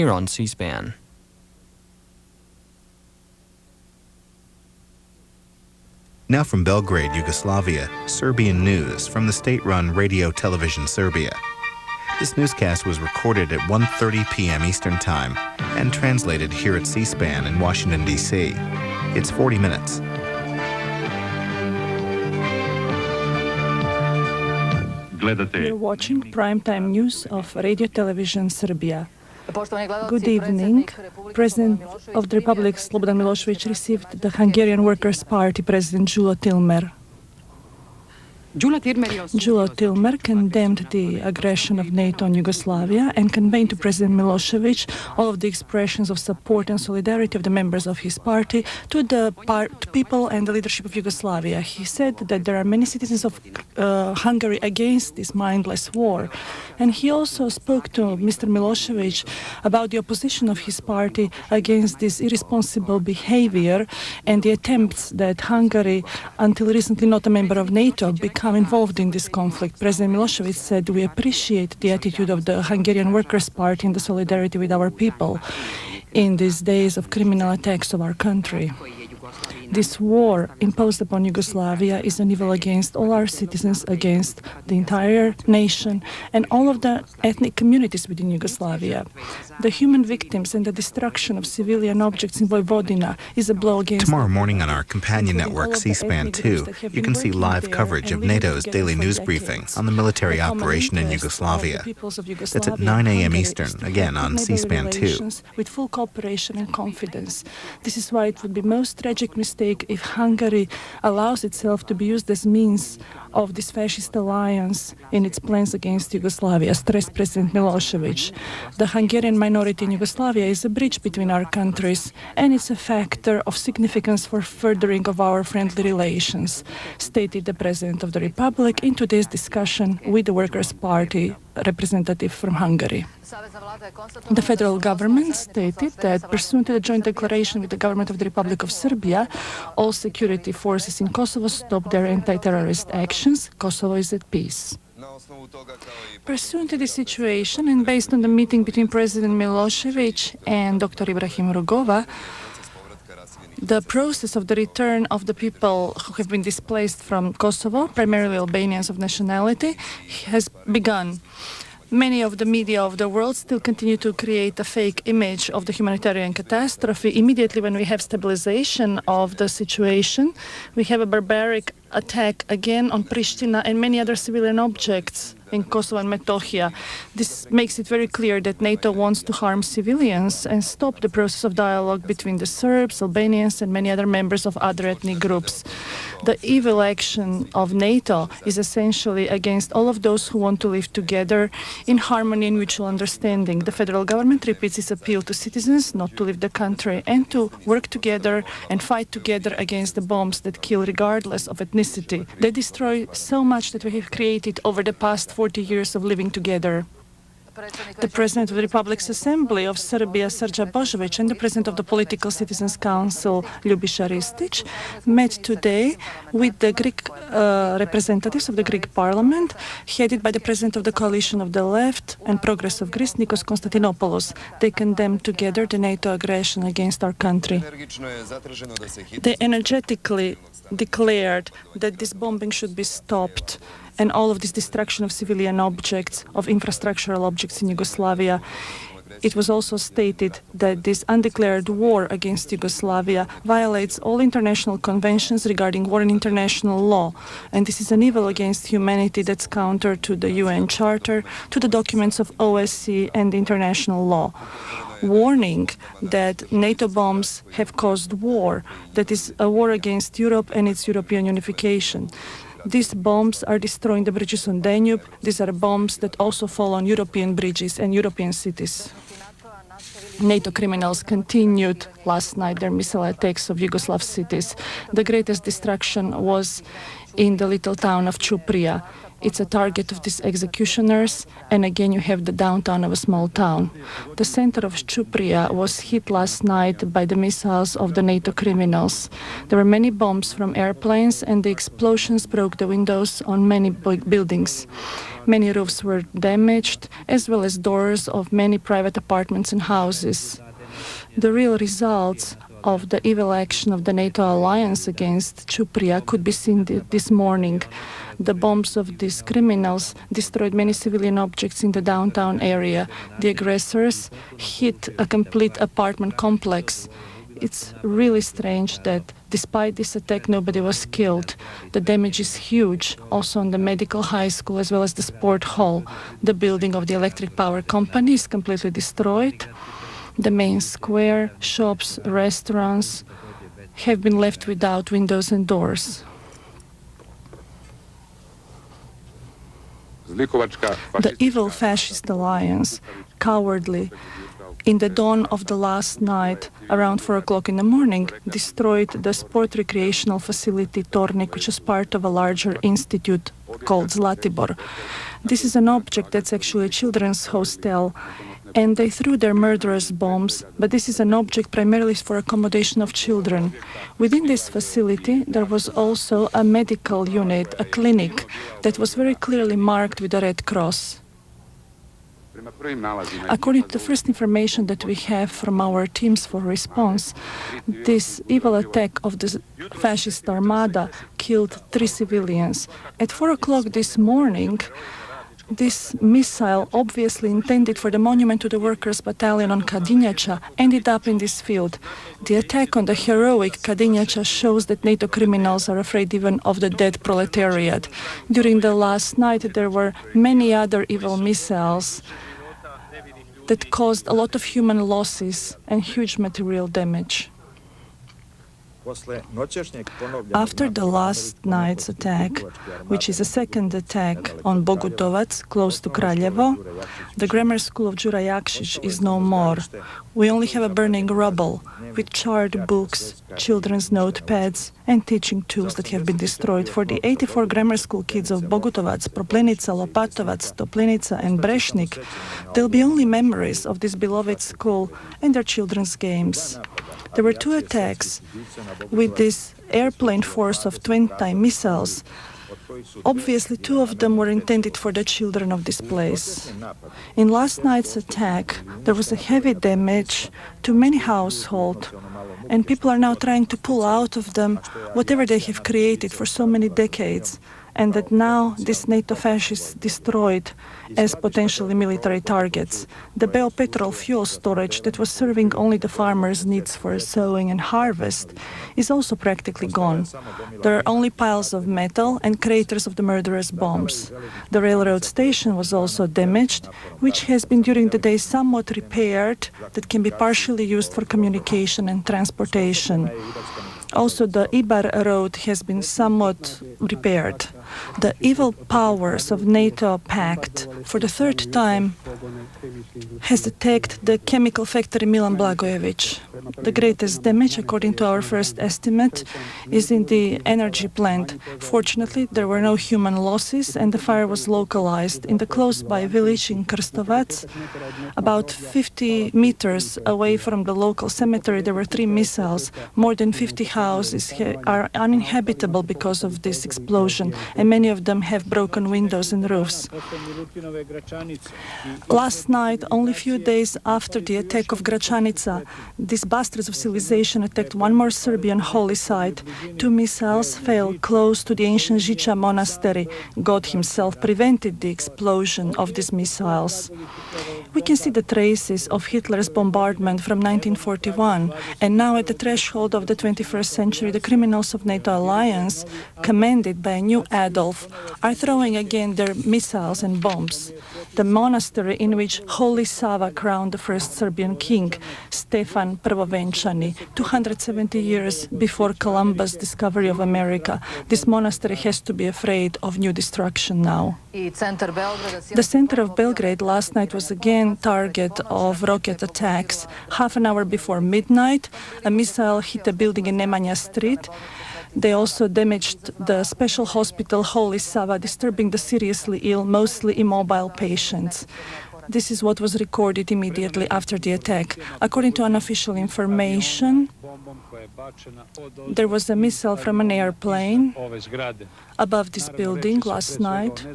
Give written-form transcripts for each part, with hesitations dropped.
here on C-SPAN. Now from Belgrade, Yugoslavia, Serbian news from the state-run Radio Television Serbia. This newscast was recorded at 1:30 p.m. Eastern Time and translated here at C-SPAN in Washington, D.C. It's 40 minutes. You're watching primetime news of Radio Television Serbia. Good evening. President of the Republic, Slobodan Milošević, received the Hungarian Workers' Party President Gyula Tilmer. Gyula Tilmer condemned the aggression of NATO on Yugoslavia and conveyed to President Milošević all of the expressions of support and solidarity of the members of his party to the people and the leadership of Yugoslavia. He said that there are many citizens of Hungary against this mindless war. And he also spoke to Mr. Milošević about the opposition of his party against this irresponsible behavior and the attempts that Hungary, until recently not a member of NATO, become involved in this conflict. President Milošević said, "We appreciate the attitude of the Hungarian Workers' Party and the solidarity with our people in these days of criminal attacks of our country. This war imposed upon Yugoslavia is an evil against all our citizens, against the entire nation and all of the ethnic communities within Yugoslavia. The human victims and the destruction of civilian objects in Vojvodina is a blow against..." Tomorrow morning on our companion network, C-SPAN 2, you can see live coverage of NATO's daily news briefing on the military operation in Yugoslavia. That's at 9 a.m. Eastern, again on C-SPAN 2. With full cooperation and confidence. This is why it would be most tragic mistake if Hungary allows itself to be used as means of this fascist alliance in its plans against Yugoslavia, stressed President Milošević. The Hungarian minority in Yugoslavia is a bridge between our countries, and it's a factor of significance for furthering of our friendly relations, stated the President of the Republic in today's discussion with the Workers' Party representative from Hungary. The federal government stated that, pursuant to the joint declaration with the government of the Republic of Serbia, all security forces in Kosovo stopped their anti-terrorist actions. Kosovo is at peace. Pursuant to the situation and based on the meeting between President Milošević and Dr. Ibrahim Rugova, the process of the return of the people who have been displaced from Kosovo, primarily Albanians of nationality, has begun. Many of the media of the world still continue to create a fake image of the humanitarian catastrophe. Immediately when we have stabilization of the situation, we have a barbaric attack again on Pristina and many other civilian objects in Kosovo and Metohija. This makes it very clear that NATO wants to harm civilians and stop the process of dialogue between the Serbs, Albanians, and many other members of other ethnic groups. The evil action of NATO is essentially against all of those who want to live together in harmony and mutual understanding. The federal government repeats its appeal to citizens not to leave the country and to work together and fight together against the bombs that kill regardless of ethnicity. They destroy so much that we have created over the past 40 years of living together. The President of the Republic's Assembly of Serbia, Srđan Božović, and the President of the Political Citizens Council, Ljubiša Ristić, met today with the Greek representatives of the Greek Parliament, headed by the President of the Coalition of the Left and Progress of Greece, Nikos Konstantinopoulos. They condemned together the NATO aggression against our country. They energetically declared that this bombing should be stopped and all of this destruction of civilian objects, of infrastructural objects in Yugoslavia. It was also stated that this undeclared war against Yugoslavia violates all international conventions regarding war and international law. And this is an evil against humanity that's counter to the UN Charter, to the documents of OSCE and international law. Warning that NATO bombs have caused war, that is a war against Europe and its European unification. These bombs are destroying the bridges on Danube. These are bombs that also fall on European bridges and European cities. NATO criminals continued last night their missile attacks of Yugoslav cities. The greatest destruction was in the little town of Ćuprija. It's a target of these executioners, and again you have the downtown of a small town. The center of Ćuprija was hit last night by the missiles of the NATO criminals. There were many bombs from airplanes, and the explosions broke the windows on many buildings. Many roofs were damaged, as well as doors of many private apartments and houses. The real results of the evil action of the NATO alliance against Chupria could be seen this morning. The bombs of these criminals destroyed many civilian objects in the downtown area. The aggressors hit a complete apartment complex. It's really strange that despite this attack, nobody was killed. The damage is huge, also on the medical high school as well as the sport hall. The building of the electric power company is completely destroyed. The main square, shops, restaurants have been left without windows and doors. The evil fascist alliance, cowardly, in the dawn of the last night, around 4 o'clock in the morning, destroyed the sport recreational facility Tornik, which is part of a larger institute called Zlatibor. This is an object that's actually a children's hostel, and they threw their murderous bombs, but this is an object primarily for accommodation of children. Within this facility, there was also a medical unit, a clinic, that was very clearly marked with a red cross. According to the first information that we have from our teams for response, this evil attack of the fascist armada killed 3 civilians. At 4 o'clock this morning, this missile, obviously intended for the monument to the workers' battalion on Kadinjača, ended up in this field. The attack on the heroic Kadinjača shows that NATO criminals are afraid even of the dead proletariat. During the last night, there were many other evil missiles that caused a lot of human losses and huge material damage. After the last night's attack, which is a second attack on Bogutovac, close to Kraljevo, the grammar school of Đura Jakšić is no more. We only have a burning rubble with charred books, children's notepads, and teaching tools that have been destroyed. For the 84 grammar school kids of Bogutovac, Proplenica, Lopatovac, Toplenica, and Brešnik, there'll be only memories of this beloved school and their children's games. There were 2 attacks with this airplane force of 20 missiles. Obviously, 2 of them were intended for the children of this place. In last night's attack, there was a heavy damage to many households, and people are now trying to pull out of them whatever they have created for so many decades, and that now this NATO fascists destroyed as potentially military targets. The Beopetrol fuel storage that was serving only the farmers' needs for sowing and harvest is also practically gone. There are only piles of metal and craters of the murderous bombs. The railroad station was also damaged, which has been during the day somewhat repaired, that can be partially used for communication and transportation. Also, the Ibar road has been somewhat repaired. The evil powers of NATO pact, for the 3rd time, has attacked the chemical factory Milan Blagojević. The greatest damage, according to our first estimate, is in the energy plant. Fortunately, there were no human losses, and the fire was localized. In the close-by village in Krstovac, about 50 meters away from the local cemetery, there were 3 missiles. More than 50 houses are uninhabitable because of this explosion, and many of them have broken windows and roofs. Last night, only a few days after the attack of Gračanica, these bastards of civilization attacked one more Serbian holy site. 2 missiles fell close to the ancient Žiča monastery. God himself prevented the explosion of these missiles. We can see the traces of Hitler's bombardment from 1941, and now at the threshold of the 21st century, the criminals of NATO alliance, commanded by a new Adolf, are throwing again their missiles and bombs. The monastery in which Holy Sava crowned the first Serbian king, Stefan Prvovenčani, 270 years before Columbus' discovery of America. This monastery has to be afraid of new destruction now. The center of Belgrade last night was again target of rocket attacks. Half an hour before midnight, a missile hit a building in Nemanja Street. They also damaged the special hospital Holy Sava, disturbing the seriously ill, mostly immobile patients. This is what was recorded immediately after the attack. According to unofficial information, There was a missile from an airplane above this building last night.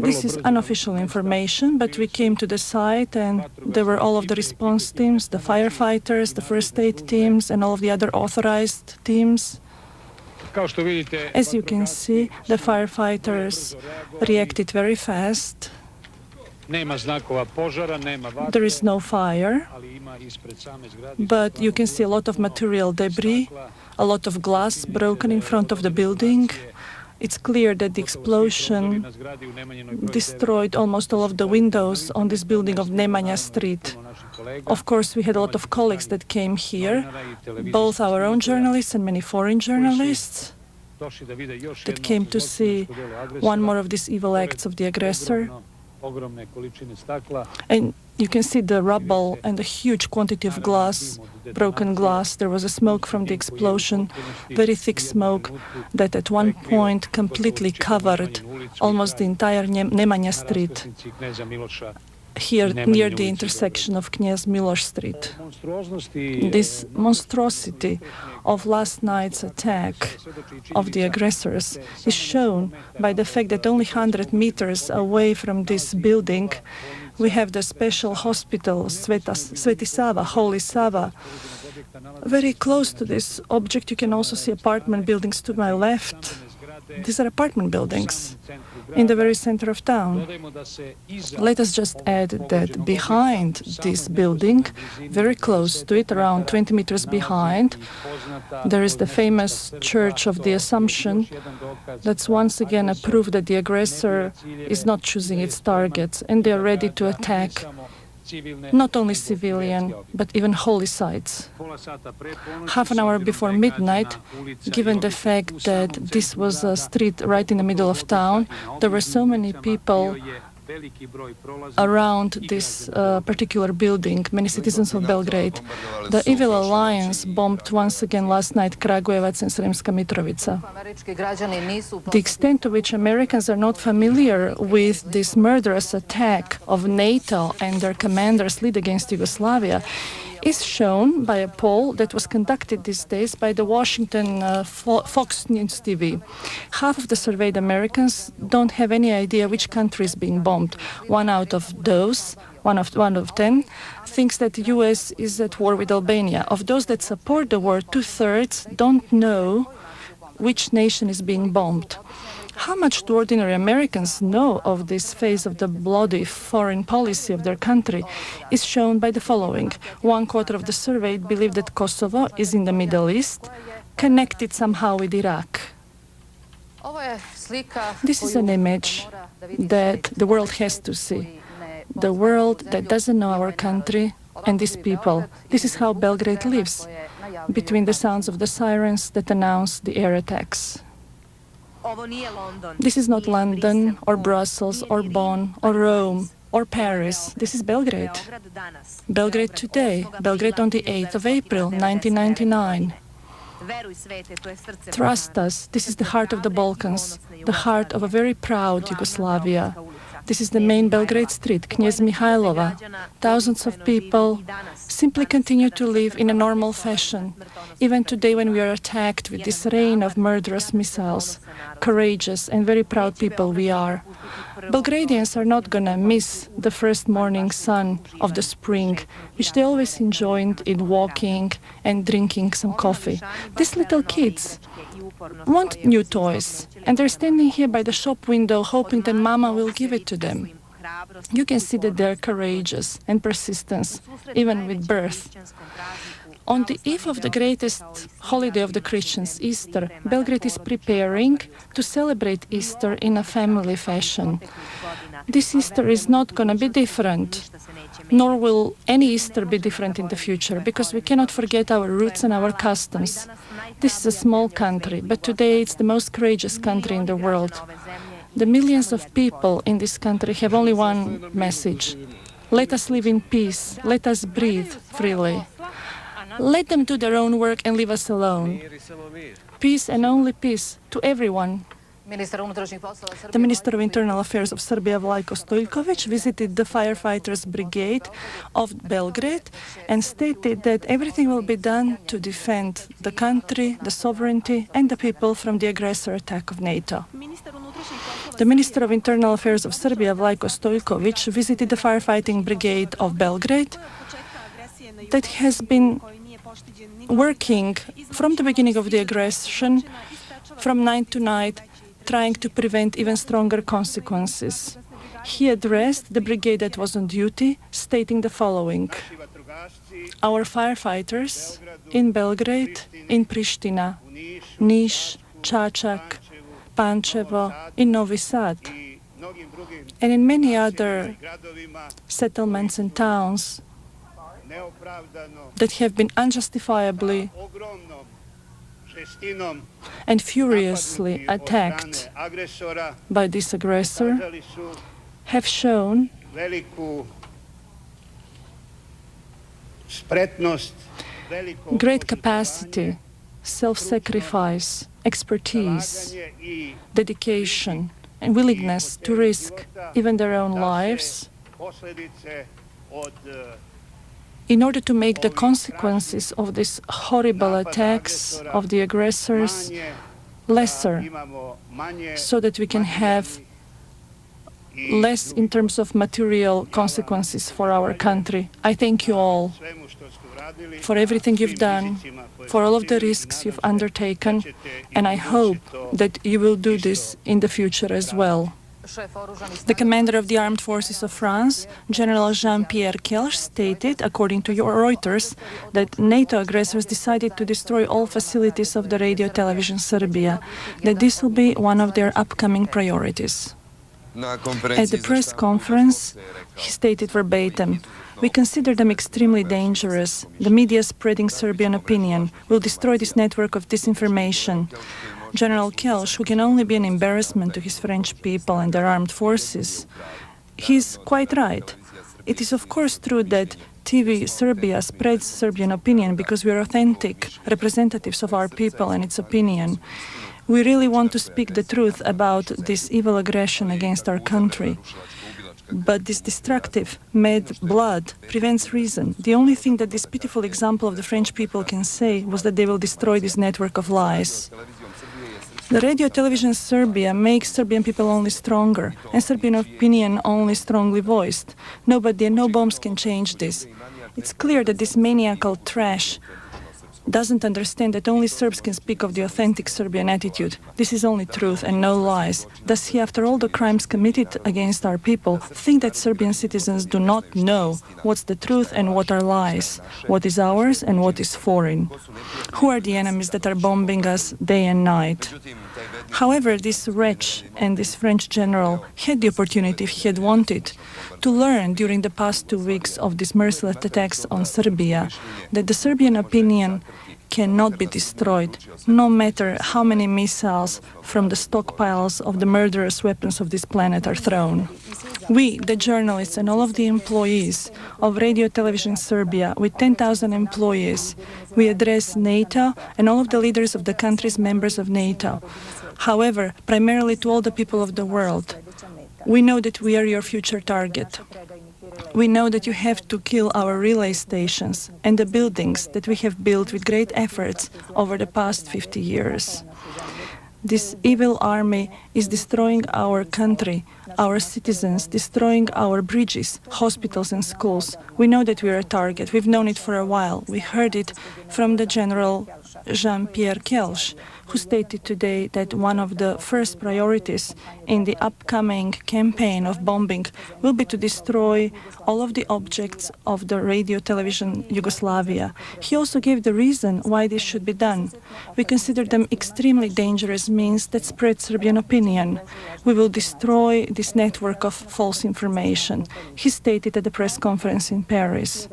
This is unofficial information, but we came to the site and there were all of the response teams, the firefighters, the first aid teams, and all of the other authorized teams. As you can see, the firefighters reacted very fast. There is no fire, but you can see a lot of material debris, a lot of glass broken in front of the building. It's clear that the explosion destroyed almost all of the windows on this building of Nemanja Street. Of course, we had a lot of colleagues that came here, both our own journalists and many foreign journalists that came to see one more of these evil acts of the aggressor. And you can see the rubble and the huge quantity of glass, broken glass. There was a smoke from the explosion, very thick smoke that at one point completely covered almost the entire Nemanja Street, here near the intersection of Kniaz Miloš Street. This monstrosity of last night's attack of the aggressors is shown by the fact that only 100 meters away from this building we have the special hospital Sveti Sava, Holy Sava. Very close to this object you can also see apartment buildings to my left. These are apartment buildings in the very center of town. Let us just add that behind this building, very close to it, around 20 meters behind, there is the famous Church of the Assumption. That's once again a proof that the aggressor is not choosing its targets and they are ready to attack not only civilian, but even holy sites. Half an hour before midnight, given the fact that this was a street right in the middle of town, there were so many people around this particular building, many citizens of Belgrade. The evil alliance bombed once again last night Kragujevac and Sremska Mitrovica. The extent to which Americans are not familiar with this murderous attack of NATO and their commanders lead against Yugoslavia is shown by a poll that was conducted these days by the Washington Fox News TV. Half of the surveyed Americans don't have any idea which country is being bombed. One out of 10, thinks that the US is at war with Albania. Of those that support the war, 2/3 don't know which nation is being bombed. How much do ordinary Americans know of this phase of the bloody foreign policy of their country is shown by the following. 1/4 of the surveyed believe that Kosovo is in the Middle East, connected somehow with Iraq. This is an image that the world has to see. The world that doesn't know our country and these people. This is how Belgrade lives, between the sounds of the sirens that announce the air attacks. This is not London or Brussels or Bonn or Rome or Paris. This is Belgrade. Belgrade today. Belgrade on the 8th of April, 1999. Trust us, this is the heart of the Balkans, the heart of a very proud Yugoslavia. This is the main Belgrade street, Knez Mihailova. Thousands of people simply continue to live in a normal fashion. Even today when we are attacked with this rain of murderous missiles, courageous and very proud people we are. Belgradians are not gonna miss the first morning sun of the spring, which they always enjoyed in walking and drinking some coffee. These little kids want new toys, and they're standing here by the shop window hoping that Mama will give it to them. You can see that they're courageous and persistent, even with birth. On the eve of the greatest holiday of the Christians, Easter, Belgrade is preparing to celebrate Easter in a family fashion. This Easter is not going to be different, nor will any Easter be different in the future, because we cannot forget our roots and our customs. This is a small country, but today it's the most courageous country in the world. The millions of people in this country have only one message. Let us live in peace. Let us breathe freely. Let them do their own work and leave us alone. Peace and only peace to everyone. The Minister of Internal Affairs of Serbia, Vlajko Stojkovic, visited the firefighters' brigade of Belgrade and stated that everything will be done to defend the country, the sovereignty, and the people from the aggressor attack of NATO. The Minister of Internal Affairs of Serbia, Vlajko Stojkovic, visited the firefighting brigade of Belgrade that has been working from the beginning of the aggression, from night to night, trying to prevent even stronger consequences. He addressed the brigade that was on duty, stating the following: our firefighters in Belgrade, in Pristina, Niš, Čačak, Pančevo, in Novi Sad, and in many other settlements and towns that have been unjustifiably and furiously attacked by this aggressor, have shown great capacity, self-sacrifice, expertise, dedication, and willingness to risk even their own lives in order to make the consequences of these horrible attacks of the aggressors lesser, so that we can have less in terms of material consequences for our country. I thank you all for everything you've done, for all of the risks you've undertaken, and I hope that you will do this in the future as well. The commander of the armed forces of France, General Jean-Pierre Kelch, stated, according to Reuters, that NATO aggressors decided to destroy all facilities of the radio television Serbia, that this will be one of their upcoming priorities. At the press conference, he stated verbatim, "We consider them extremely dangerous. The media spreading Serbian opinion will destroy this network of disinformation." General Kelch, who can only be an embarrassment to his French people and their armed forces, he's quite right. It is of course true that TV Serbia spreads Serbian opinion because we are authentic representatives of our people and its opinion. We really want to speak the truth about this evil aggression against our country. But this destructive, mad blood prevents reason. The only thing that this pitiful example of the French people can say was that they will destroy this network of lies. The radio television Serbia makes Serbian people only stronger, and Serbian opinion only strongly voiced. Nobody and no bombs can change this. It's clear that this maniacal trash doesn't understand that only Serbs can speak of the authentic Serbian attitude. This is only truth and no lies. Does he, after all the crimes committed against our people, think that Serbian citizens do not know what's the truth and what are lies, what is ours and what is foreign? Who are the enemies that are bombing us day and night? However, this wretch and this French general had the opportunity, if he had wanted, to learn during the past 2 weeks of these merciless attacks on Serbia that the Serbian opinion cannot be destroyed, no matter how many missiles from the stockpiles of the murderous weapons of this planet are thrown. We, the journalists and all of the employees of Radio Television Serbia, with 10,000 employees, we address NATO and all of the leaders of the countries members of NATO. However, primarily to all the people of the world, we know that we are your future target. We know that you have to kill our relay stations and the buildings that we have built with great efforts over the past 50 years. This evil army is destroying our country, our citizens, destroying our bridges, hospitals and schools. We know that we are a target. We've known it for a while. We heard it from the General Jean-Pierre Kelch, who stated today that one of the first priorities in the upcoming campaign of bombing will be to destroy all of the objects of the radio television Yugoslavia. He also gave the reason why this should be done. We consider them extremely dangerous means that spread Serbian opinion. We will destroy this network of false information, he stated at the press conference in Paris.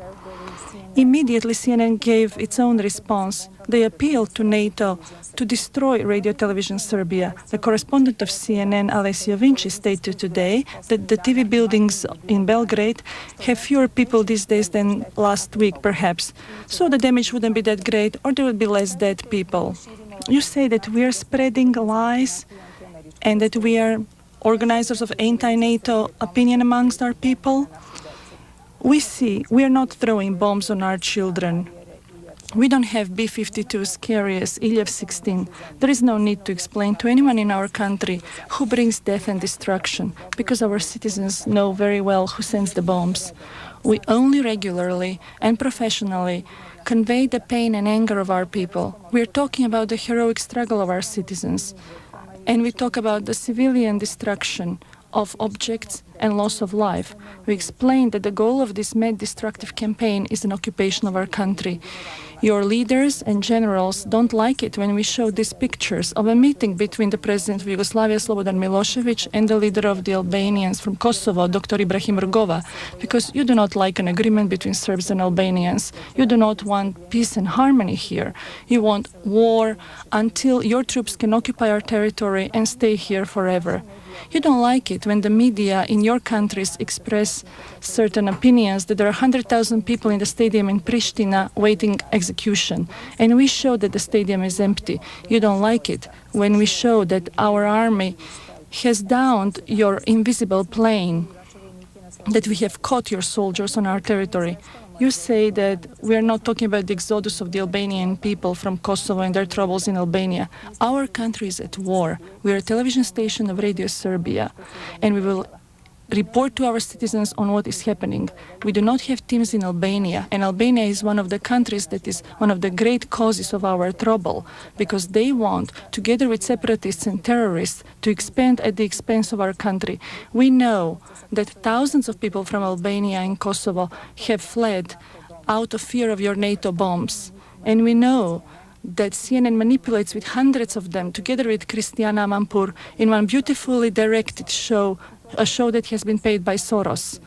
Immediately, CNN gave its own response. They appealed to NATO to destroy Radio Television Serbia. The correspondent of CNN, Alessio Vinci, stated today that the TV buildings in Belgrade have fewer people these days than last week, perhaps. So the damage wouldn't be that great, or there would be less dead people. You say that we are spreading lies and that we are organizers of anti-NATO opinion amongst our people. We see we are not throwing bombs on our children. We don't have B-52 scary as Iljev-16. There is no need to explain to anyone in our country who brings death and destruction, because our citizens know very well who sends the bombs. We only regularly and professionally convey the pain and anger of our people. We are talking about the heroic struggle of our citizens, and we talk about the civilian destruction of objects and loss of life. We explain that the goal of this mad destructive campaign is an occupation of our country. Your leaders and generals don't like it when we show these pictures of a meeting between the president of Yugoslavia, Slobodan Milosevic, and the leader of the Albanians from Kosovo, Dr. Ibrahim Rugova, because you do not like an agreement between Serbs and Albanians. You do not want peace and harmony here. You want war until your troops can occupy our territory and stay here forever. You don't like it when the media in your countries express certain opinions that there are 100,000 people in the stadium in Pristina waiting execution, and we show that the stadium is empty. You don't like it when we show that our army has downed your invisible plane, that we have caught your soldiers on our territory. You say that we are not talking about the exodus of the Albanian people from Kosovo and their troubles in Albania. Our country is at war. We are a television station of Radio Serbia, and we will report to our citizens on what is happening. We do not have teams in Albania, and Albania is one of the countries that is one of the great causes of our trouble, because they want, together with separatists and terrorists, to expand at the expense of our country. We know that thousands of people from Albania and Kosovo have fled out of fear of your NATO bombs, and we know that CNN manipulates with hundreds of them, together with Christiana Amanpour, in one beautifully directed show, a show that has been paid by Soros.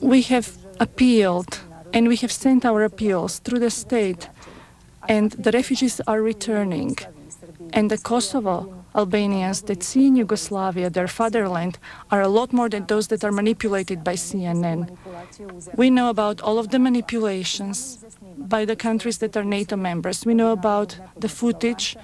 We have appealed, and we have sent our appeals through the state, and the refugees are returning. And the Kosovo Albanians that see in Yugoslavia their fatherland are a lot more than those that are manipulated by CNN. We know about all of the manipulations by the countries that are NATO members. We know about the footage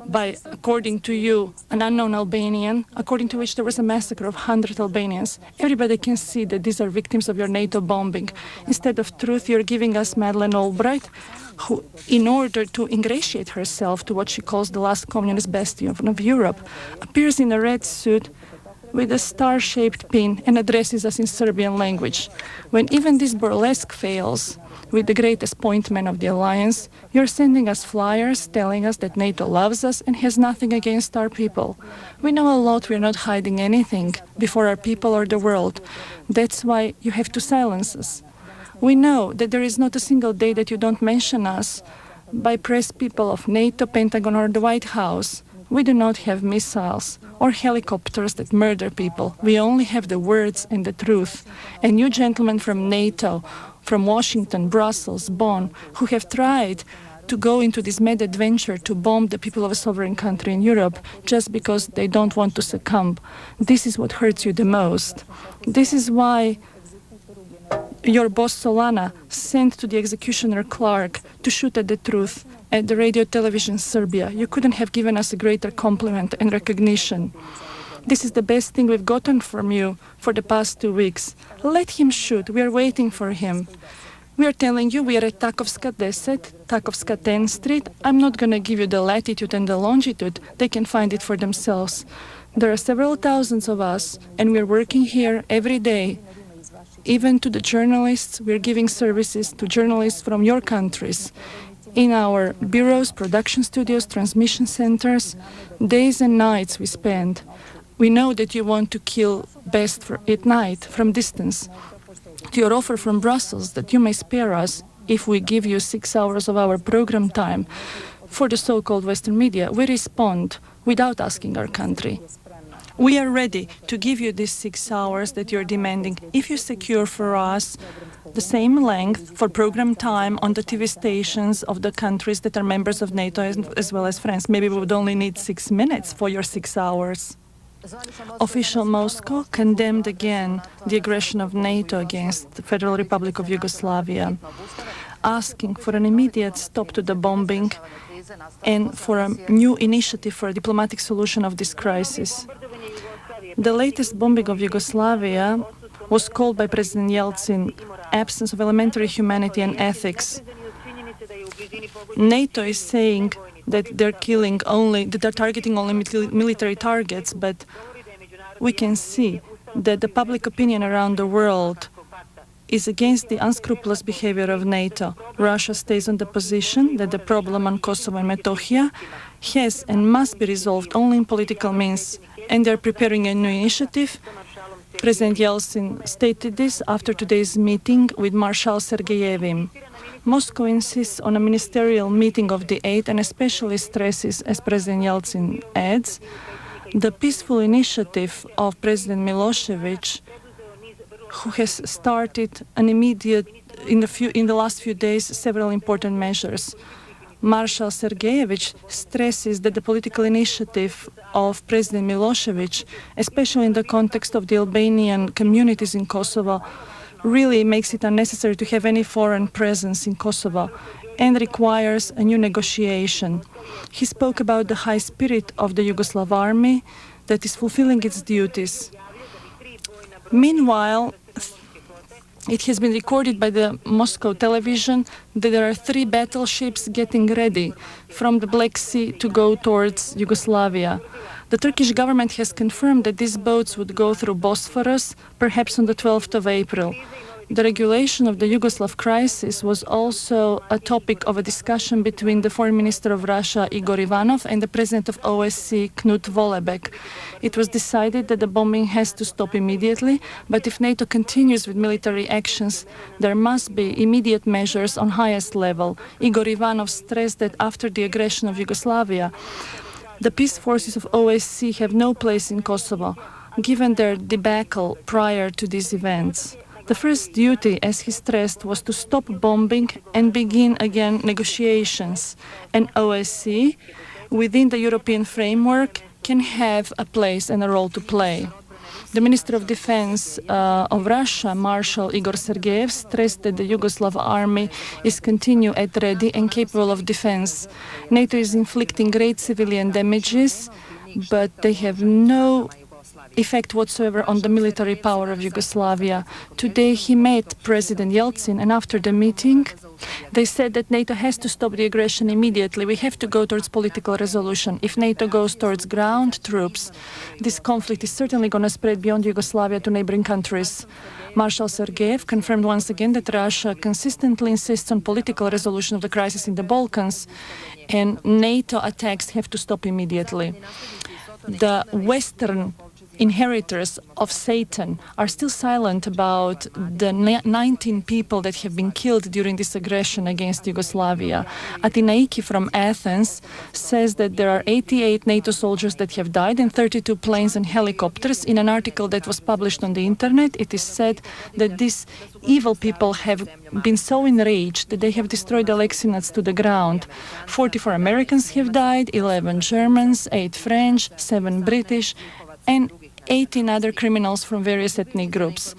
by, according to you, an unknown Albanian, according to which there was a massacre of 100 Albanians. Everybody can see that these are victims of your NATO bombing. Instead of truth, you're giving us Madeleine Albright, who, in order to ingratiate herself to what she calls the last communist bastion of Europe, appears in a red suit with a star-shaped pin and addresses us in Serbian language. When even this burlesque fails, with the greatest point man of the alliance, you're sending us flyers telling us that NATO loves us and has nothing against our people. We know a lot, we're not hiding anything before our people or the world. That's why you have to silence us. We know that there is not a single day that you don't mention us by press people of NATO, Pentagon, or the White House. We do not have missiles or helicopters that murder people. We only have the words and the truth. And you gentlemen from NATO, from Washington, Brussels, Bonn, who have tried to go into this mad adventure to bomb the people of a sovereign country in Europe just because they don't want to succumb. This is what hurts you the most. This is why your boss Solana sent to the executioner Clark to shoot at the truth at the Radio Television Serbia. You couldn't have given us a greater compliment and recognition. This is the best thing we've gotten from you for the past 2 weeks. Let him shoot. We are waiting for him. We are telling you we are at Takovska 10, Takovska 10 Street. I'm not going to give you the latitude and the longitude. They can find it for themselves. There are several thousands of us, and we're working here every day. Even to the journalists, we're giving services to journalists from your countries. In our bureaus, production studios, transmission centers, days and nights we spend. We know that you want to kill best at night, from distance. To your offer from Brussels that you may spare us if we give you 6 hours of our program time for the so-called Western media, we respond without asking our country. We are ready to give you these 6 hours that you're demanding if you secure for us the same length for program time on the TV stations of the countries that are members of NATO as well as France. Maybe we would only need 6 minutes for your 6 hours. Official Moscow condemned again the aggression of NATO against the Federal Republic of Yugoslavia, asking for an immediate stop to the bombing and for a new initiative for a diplomatic solution of this crisis. The latest bombing of Yugoslavia was called by President Yeltsin absence of elementary humanity and ethics. NATO is saying that they're targeting only military targets, but we can see that the public opinion around the world is against the unscrupulous behavior of NATO. Russia stays on the position that the problem on Kosovo and Metohija has and must be resolved only in political means, and they're preparing a new initiative. President Yeltsin stated this after today's meeting with Marshal Sergeyevim. Moscow insists on a ministerial meeting of the 8th and especially stresses, as President Yeltsin adds, the peaceful initiative of President Milosevic, who has started an immediate, in the last few days, several important measures. Marshal Sergeyevich stresses that the political initiative of President Milosevic, especially in the context of the Albanian communities in Kosovo, really makes it unnecessary to have any foreign presence in Kosovo and requires a new negotiation. He spoke about the high spirit of the Yugoslav army that is fulfilling its duties. Meanwhile, it has been recorded by the Moscow television that there are 3 battleships getting ready from the Black Sea to go towards Yugoslavia. The Turkish government has confirmed that these boats would go through Bosphorus, perhaps on the 12th of April. The regulation of the Yugoslav crisis was also a topic of a discussion between the Foreign Minister of Russia, Igor Ivanov, and the President of OSCE, Knut Vollebæk. It was decided that the bombing has to stop immediately, but if NATO continues with military actions, there must be immediate measures on highest level. Igor Ivanov stressed that after the aggression of Yugoslavia, the peace forces of OSCE have no place in Kosovo, given their debacle prior to these events. The first duty, as he stressed, was to stop bombing and begin again negotiations. And OSCE, within the European framework, can have a place and a role to play. The Minister of Defense of Russia, Marshal Igor Sergeyev, stressed that the Yugoslav army is continue at ready and capable of defense. NATO is inflicting great civilian damages, but they have no effect whatsoever on the military power of Yugoslavia. Today he met President Yeltsin, and after the meeting they said that NATO has to stop the aggression immediately. We have to go towards political resolution. If NATO goes towards ground troops, this conflict is certainly going to spread beyond Yugoslavia to neighboring countries. Marshal Sergeyev confirmed once again that Russia consistently insists on political resolution of the crisis in the Balkans, and NATO attacks have to stop immediately. The Western inheritors of Satan are still silent about the 19 people that have been killed during this aggression against Yugoslavia. Atinaiki from Athens says that there are 88 NATO soldiers that have died and 32 planes and helicopters. In an article that was published on the internet, it is said that these evil people have been so enraged that they have destroyed the Alexians to the ground. 44 Americans have died, 11 Germans, 8 French, 7 British, and 18 other criminals from various ethnic groups.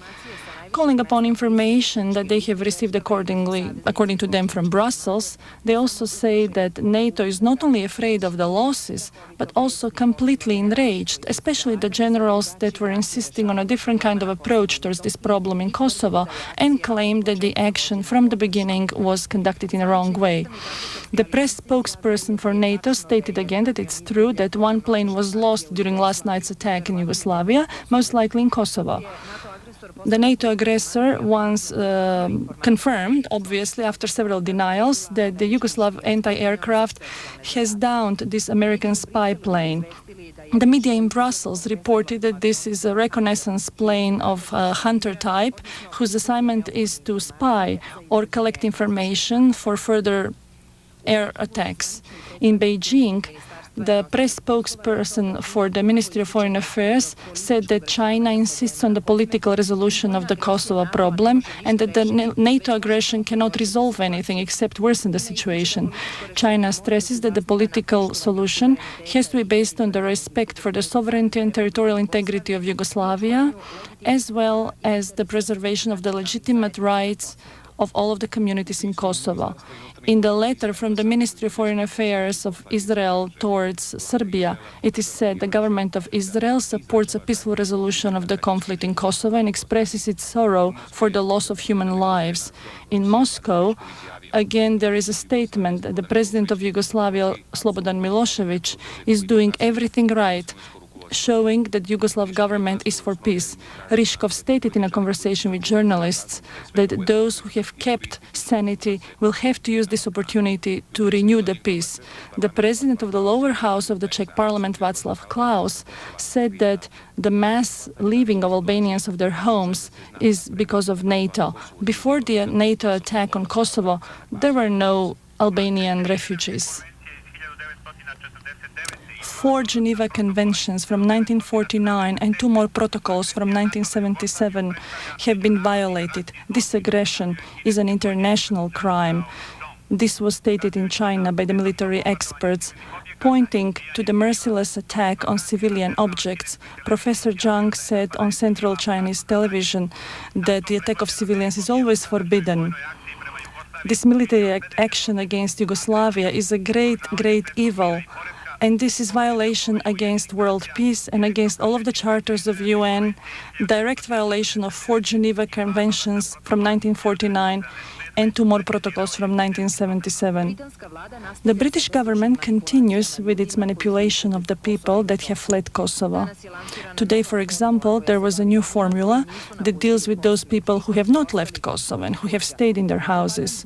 Calling upon information that they have received according to them from Brussels, they also say that NATO is not only afraid of the losses, but also completely enraged, especially the generals that were insisting on a different kind of approach towards this problem in Kosovo and claimed that the action from the beginning was conducted in a wrong way. The press spokesperson for NATO stated again that it's true that one plane was lost during last night's attack in Yugoslavia, most likely in Kosovo. The NATO aggressor once confirmed, obviously after several denials, that the Yugoslav anti-aircraft has downed this American spy plane. The media in Brussels reported that this is a reconnaissance plane of Hunter type, whose assignment is to spy or collect information for further air attacks. In Beijing, the press spokesperson for the Ministry of Foreign Affairs said that China insists on the political resolution of the Kosovo problem and that the NATO aggression cannot resolve anything except worsen the situation. China stresses that the political solution has to be based on the respect for the sovereignty and territorial integrity of Yugoslavia, as well as the preservation of the legitimate rights of all of the communities in Kosovo. In the letter from the Ministry of Foreign Affairs of Israel towards Serbia, it is said the government of Israel supports a peaceful resolution of the conflict in Kosovo and expresses its sorrow for the loss of human lives. In Moscow, again, there is a statement that the president of Yugoslavia, Slobodan Milosevic, is doing everything right, showing that Yugoslav government is for peace. Rishkov stated in a conversation with journalists that those who have kept sanity will have to use this opportunity to renew the peace. The president of the lower house of the Czech parliament, Václav Klaus, said that the mass leaving of Albanians of their homes is because of NATO. Before the NATO attack on Kosovo, there were no Albanian refugees. 4 Geneva Conventions from 1949 and 2 more protocols from 1977 have been violated. This aggression is an international crime. This was stated in China by the military experts, pointing to the merciless attack on civilian objects. Professor Zhang said on Central Chinese television that the attack of civilians is always forbidden. This military action against Yugoslavia is a great, great evil. And this is violation against world peace and against all of the charters of UN, direct violation of 4 Geneva Conventions from 1949 and 2 more protocols from 1977. The British government continues with its manipulation of the people that have fled Kosovo. Today, for example, there was a new formula that deals with those people who have not left Kosovo and who have stayed in their houses.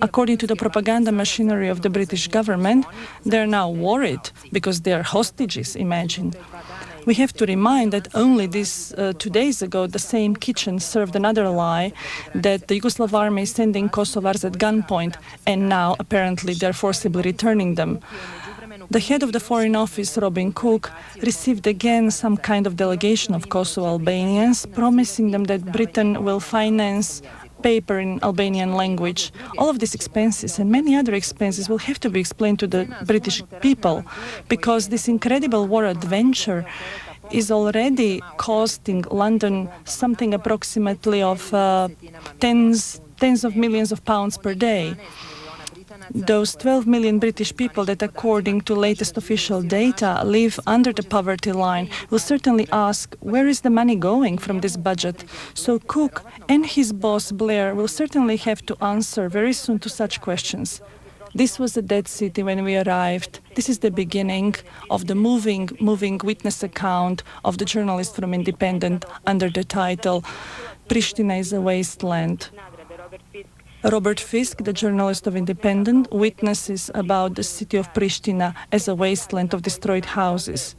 According to the propaganda machinery of the British government, they're now worried because they're hostages, imagine. We have to remind that only 2 days ago, the same kitchen served another lie that the Yugoslav army is sending Kosovars at gunpoint, and now apparently they're forcibly returning them. The head of the Foreign Office, Robin Cook, received again some kind of delegation of Kosovo Albanians, promising them that Britain will finance paper in Albanian language. All of these expenses and many other expenses will have to be explained to the British people, because this incredible war adventure is already costing London something approximately of tens of millions of pounds per day. Those 12 million British people that, according to latest official data, live under the poverty line will certainly ask, where is the money going from this budget? So Cook and his boss Blair will certainly have to answer very soon to such questions. This was a dead city when we arrived. This is the beginning of the moving witness account of the journalist from Independent under the title Pristina is a Wasteland. Robert Fisk, the journalist of Independent, witnesses about the city of Pristina as a wasteland of destroyed houses.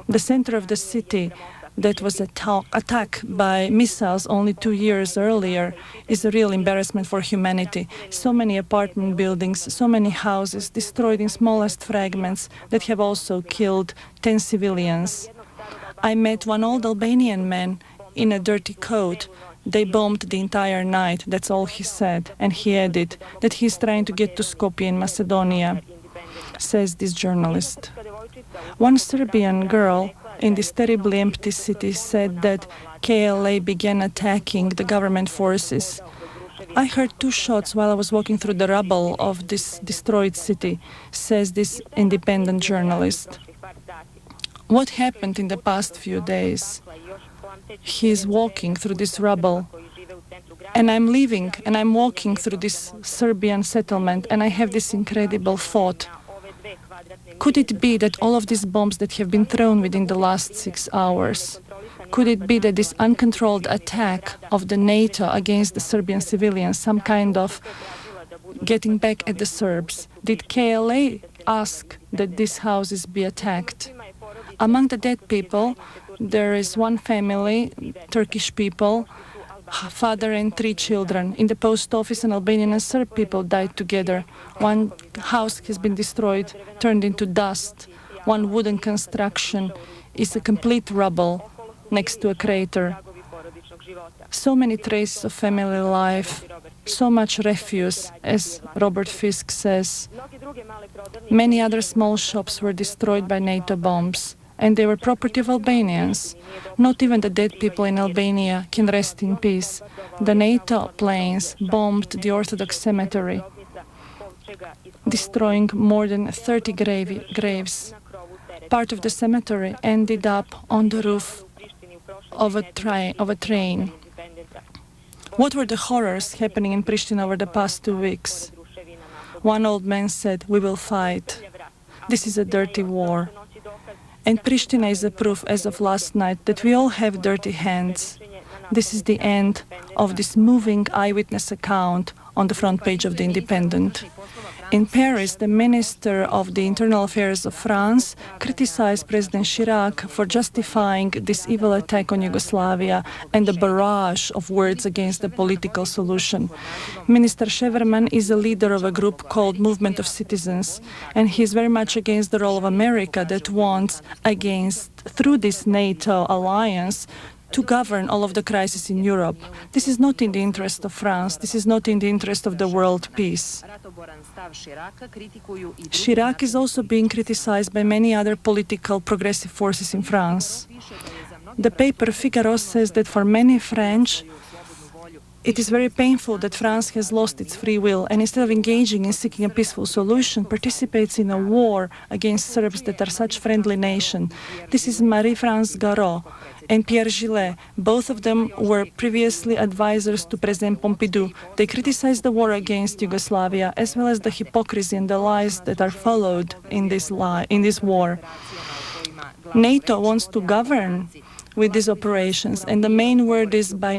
The center of the city that was attacked by missiles only 2 years earlier is a real embarrassment for humanity. So many apartment buildings, so many houses destroyed in smallest fragments that have also killed 10 civilians. I met one old Albanian man in a dirty coat. They bombed the entire night, that's all he said. And he added that he's trying to get to Skopje in Macedonia, says this journalist. One Serbian girl in this terribly empty city said that KLA began attacking the government forces. I heard 2 shots while I was walking through the rubble of this destroyed city, says this Independent journalist. What happened in the past few days? He is walking through this rubble, and I'm leaving, and I'm walking through this Serbian settlement, and I have this incredible thought. Could it be that all of these bombs that have been thrown within the last 6 hours, could it be that this uncontrolled attack of the NATO against the Serbian civilians, some kind of getting back at the Serbs? Did KLA ask that these houses be attacked? Among the dead people, there is one family, Turkish people, father and 3 children. In the post office, an Albanian and Serb people died together. One house has been destroyed, turned into dust. One wooden construction is a complete rubble next to a crater. So many traces of family life, so much refuse, as Robert Fisk says. Many other small shops were destroyed by NATO bombs. and they were property of Albanians. Not even the dead people in Albania can rest in peace. The NATO planes bombed the Orthodox cemetery, destroying more than 30 graves. Part of the cemetery ended up on the roof of a train. What were the horrors happening in Pristina over the past 2 weeks? One old man said, "We will fight. This is a dirty war." And Pristina is a proof as of last night that we all have dirty hands. This is the end of this moving eyewitness account on the front page of The Independent. In Paris, the Minister of the Internal Affairs of France criticized President Chirac for justifying this evil attack on Yugoslavia and the barrage of words against the political solution. Minister Cheverman is a leader of a group called Movement of Citizens, and he is very much against the role of America that wants, through this NATO alliance, to govern all of the crises in Europe. This is not in the interest of France. This is not in the interest of the world peace. Chirac is also being criticized by many other political progressive forces in France. The paper Figaro says that for many French, it is very painful that France has lost its free will and instead of engaging in seeking a peaceful solution, participates in a war against Serbs that are such friendly nation. This is Marie-France Garot and Pierre Gillet. Both of them were previously advisors to President Pompidou. They criticized the war against Yugoslavia as well as the hypocrisy and the lies that are followed in this war. NATO wants to govern with these operations, and the main word is by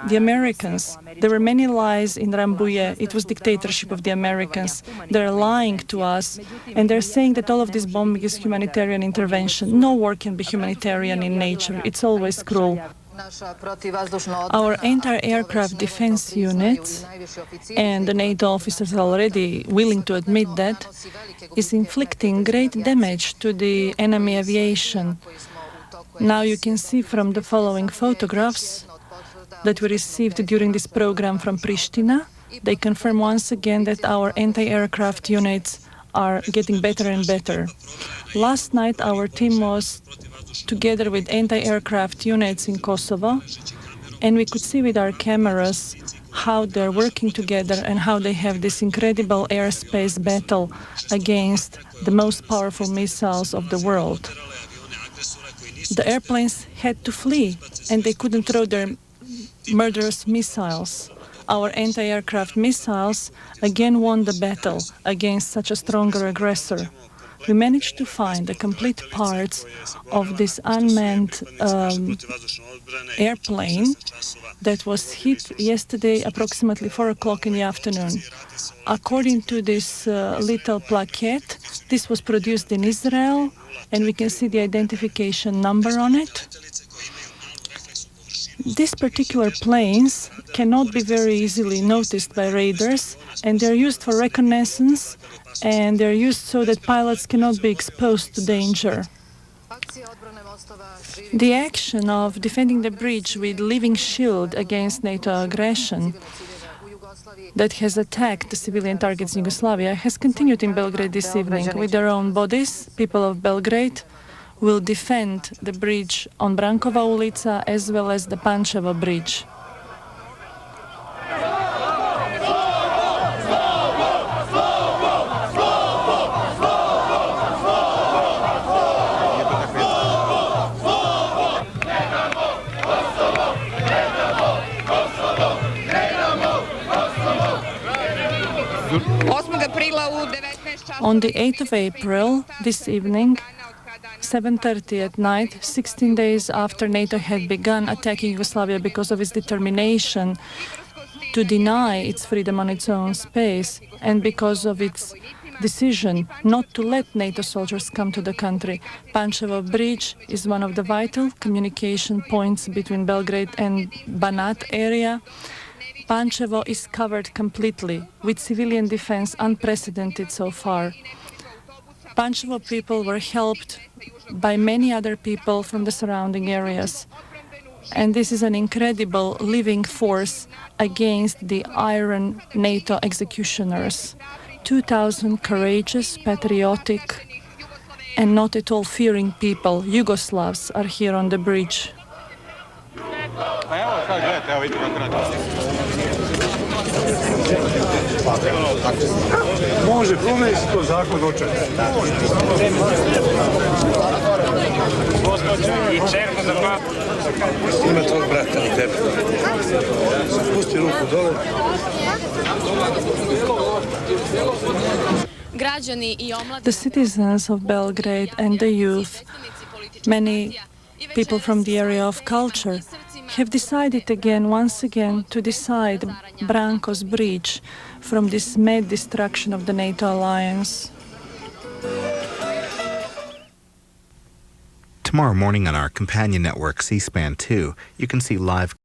the Americans. There were many lies in Rambouillet. It was dictatorship of the Americans. They're lying to us, and they're saying that all of this bombing is humanitarian intervention. No war can be humanitarian in nature. It's always cruel. Our anti-aircraft defense units, and the NATO officers are already willing to admit that, is inflicting great damage to the enemy aviation. Now you can see from the following photographs that we received during this program from Pristina. They confirm once again that our anti-aircraft units are getting better and better. Last night our team was together with anti-aircraft units in Kosovo, and we could see with our cameras how they're working together and how they have this incredible airspace battle against the most powerful missiles of the world. The airplanes had to flee, and they couldn't throw their murderous missiles. Our anti-aircraft missiles again won the battle against such a stronger aggressor. We managed to find the complete parts of this unmanned airplane that was hit yesterday approximately 4 o'clock in the afternoon. According to this little plaquette, this was produced in Israel, and we can see the identification number on it. These particular planes cannot be very easily noticed by radars, and they're used for reconnaissance, and they're used so that pilots cannot be exposed to danger. The action of defending the bridge with living shield against NATO aggression that has attacked the civilian targets in Yugoslavia has continued in Belgrade this evening. With their own bodies, people of Belgrade will defend the bridge on Brankova ulica as well as the Pančevo bridge. On the 8th of April, this evening, 7:30 at night, 16 days after NATO had begun attacking Yugoslavia because of its determination to deny its freedom on its own space and because of its decision not to let NATO soldiers come to the country, Pančevo Bridge is one of the vital communication points between Belgrade and Banat area. Pančevo is covered completely with civilian defense unprecedented so far. Pančevo people were helped by many other people from the surrounding areas. And this is an incredible living force against the iron NATO executioners. 2,000 courageous, patriotic and not at all fearing people, Yugoslavs, are here on the bridge. Može, kome je to zakon oček? I čerku za pa. Ima tvoj brata na tebe. Spusti ruku dole. The citizens of Belgrade and the youth, many people from the area of culture, have decided once again to decide Branko's bridge from this mad destruction of the NATO alliance. Tomorrow morning on our companion network C-SPAN 2, you can see live